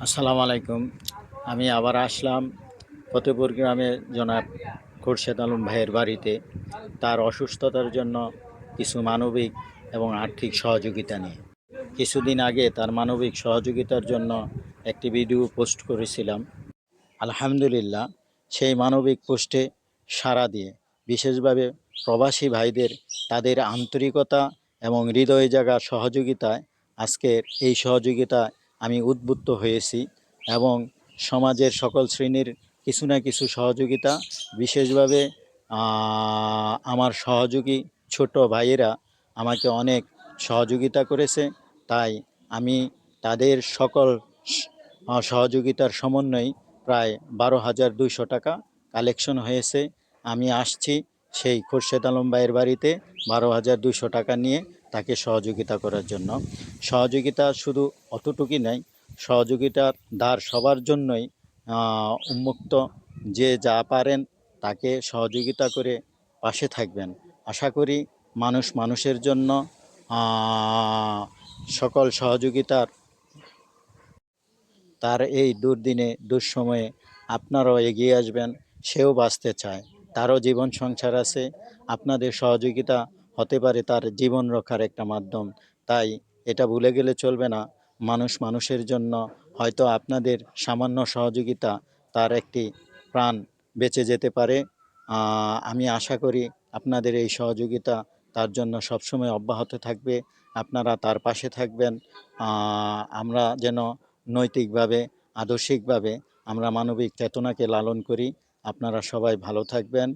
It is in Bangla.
আসসালামু আলাইকুম। আমি আবার আসলাম ফতেপুর গ্রামে জনাব খোরশেদ আলম ভাইয়ের বাড়িতে তার অসুস্থতার জন্য কিছু মানবিক এবং আর্থিক সহযোগিতা নিয়ে। কিছুদিন আগে তার মানবিক সহযোগিতার জন্য একটি ভিডিও পোস্ট করেছিলাম। আলহামদুলিল্লাহ, সেই মানবিক পোস্টে সাড়া দিয়ে বিশেষভাবে প্রবাসী ভাইদের তাদের আন্তরিকতা এবং হৃদয় জাগা সহযোগিতায় আজকের এই সহযোগিতায় আমি উদ্বুদ্ধ হয়েছি এবং সমাজের সকল শ্রেণীর কিছু না কিছু সহযোগিতা বিশেষভাবে আমার সহযোগী ছোট ভাইয়েরা আমাকে অনেক সহযোগিতা করেছে। তাই আমি তাদের সকল সহযোগিতার সমন্বয়ে প্রায় 12,200 টাকা কালেকশন হয়েছে। আমি আসছি সেই খোরশেদ আলম ভাইয়ের বাড়িতে 12,200 টাকা নিয়ে তাকে সহযোগিতা করার জন্য। সহযোগিতা শুধু অতটুকুই নয়, সহযোগিতার দ্বার সবার জন্যই উন্মুক্ত। যে যা পারেন তাকে সহযোগিতা করে পাশে থাকবেন। আশা করি মানুষ মানুষের জন্য সকল সহযোগিতার তার এই দুর্দিনে দুঃসময়ে আপনারাও এগিয়ে আসবেন। সেও বাঁচতে চায়, তারও জীবন সংসার আছে। আপনাদের সহযোগিতা হতে পারে তার জীবন রক্ষার একটা মাধ্যম। তাই এটা ভুলে গেলে চলবে না, মানুষ মানুষের জন্য হয়তো আপনাদের সামান্য সহযোগিতা তার একটি প্রাণ বেঁচে যেতে পারে। আমি আশা করি আপনাদের এই সহযোগিতা তার জন্য সবসময় অব্যাহত থাকবে। আপনারা তার পাশে থাকবেন। আমরা যেন নৈতিকভাবে, আদর্শিকভাবে আমরা মানবিক চেতনাকে লালন করি। আপনারা সবাই ভালো থাকবেন।